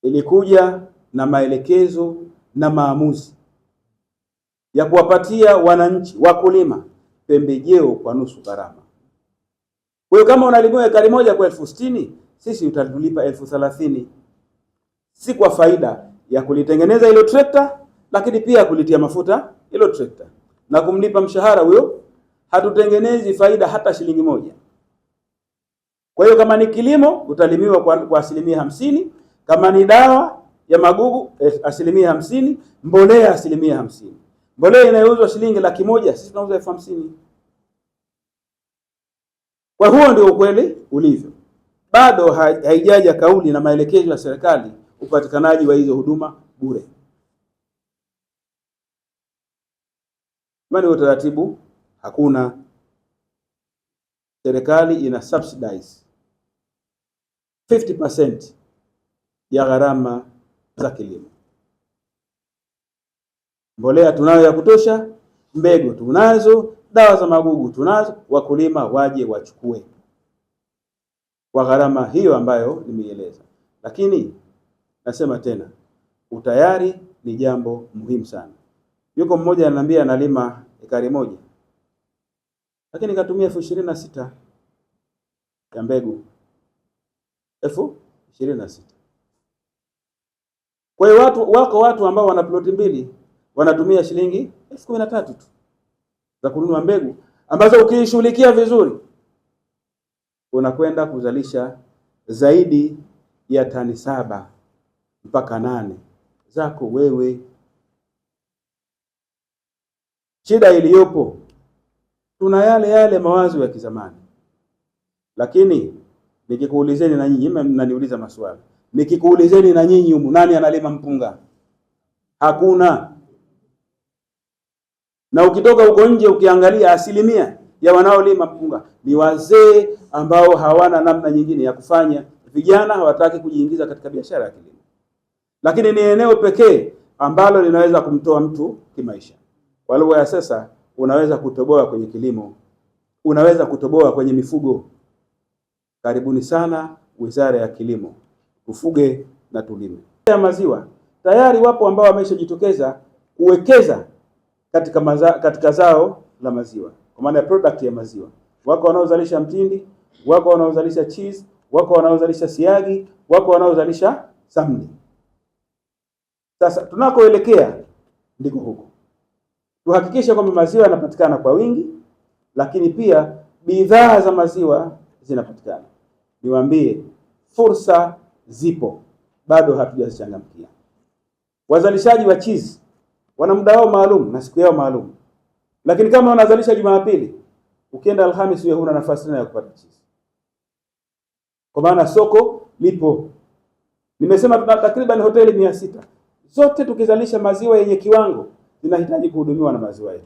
ilikuja na maelekezo na maamuzi ya kuwapatia wananchi wakulima pembejeo kwa nusu gharama. Kwa hiyo kama unalimiwa ekari moja kwa 60,000, sisi utatulipa 30,000, si kwa faida ya kulitengeneza hilo trekta, lakini pia kulitia mafuta hilo trekta na kumlipa mshahara huyo. Hatutengenezi faida hata shilingi moja. Kwa hiyo kama ni kilimo utalimiwa kwa 50%, kama ni dawa ya magugu 50%, mbolea 50%. Mbolea inayouzwa shilingi 100,000, sisi tunauza 50,000. Kwa huo ndio ukweli ulivyo. Bado haijaja kauli na maelekezo ya serikali upatikanaji wa hizo huduma bure. Maana utaratibu hakuna. Serikali ina subsidize 50% ya gharama za kilimo. Mbolea tunayo ya kutosha, mbegu tunazo, dawa za magugu tunazo, wakulima waje wachukue kwa gharama hiyo ambayo nimeieleza. Lakini nasema tena, utayari ni jambo muhimu sana. Yuko mmoja ananiambia analima ekari moja, lakini katumia 26,000 ya mbegu. 26,000. Kwa hiyo wako watu ambao wana ploti mbili wanatumia shilingi 13,000 tu za kununua mbegu ambazo ukiishughulikia vizuri unakwenda kuzalisha zaidi ya tani 7 mpaka 8 zako wewe. Shida iliyopo, tuna yale mawazo ya kizamani. Lakini nikikuulizeni na nyinyi, mnaniuliza maswali. Nikikuulizeni na nyinyi humu, nani analima mpunga? Hakuna. Na ukitoka huko nje ukiangalia, asilimia ya wanaolima mpunga ni wazee ambao hawana namna nyingine ya kufanya. Vijana hawataki kujiingiza katika biashara ya kilimo. Lakini ni eneo pekee ambalo linaweza kumtoa mtu kimaisha. Kwa lugha ya sasa, unaweza kutoboa kwenye kilimo, unaweza kutoboa kwenye mifugo. Karibuni sana Wizara ya Kilimo, tufuge na tulime. Ya maziwa, tayari wapo ambao wameshajitokeza kuwekeza katika zao la maziwa, kwa maana ya product ya maziwa. Wako wanaozalisha mtindi, wako wanaozalisha cheese, wako wanaozalisha siagi, wako wanaozalisha samli. Sasa tunakoelekea ndiko huko. Tuhakikishe kwamba maziwa yanapatikana kwa wingi, lakini pia bidhaa za maziwa zinapatikana. Niwaambie, fursa zipo, bado hatujazichangamkia. Wazalishaji wa cheese wana muda wao maalum na siku yao maalum. Lakini kama wanazalisha Jumapili, ukienda Alhamisi wewe huna nafasi tena ya kupata cheese. Kwa maana soko lipo. Nimesema tuna takriban hoteli 600. Zote tukizalisha maziwa yenye kiwango zinahitaji kuhudumiwa na maziwa yetu.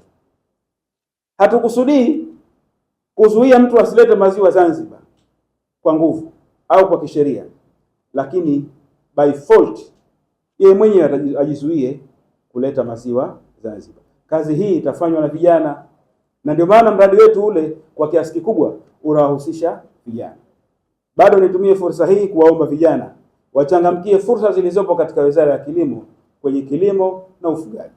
Hatukusudii kuzuia mtu asilete maziwa Zanzibar kwa nguvu au kwa kisheria, lakini by fault yeye mwenyewe ajizuie kuleta maziwa Zanzibar. Kazi hii itafanywa na vijana, na ndio maana mradi wetu ule kwa kiasi kikubwa unawahusisha vijana. Bado nitumie fursa hii kuwaomba vijana wachangamkie fursa zilizopo katika Wizara ya Kilimo kwenye kilimo na ufugaji.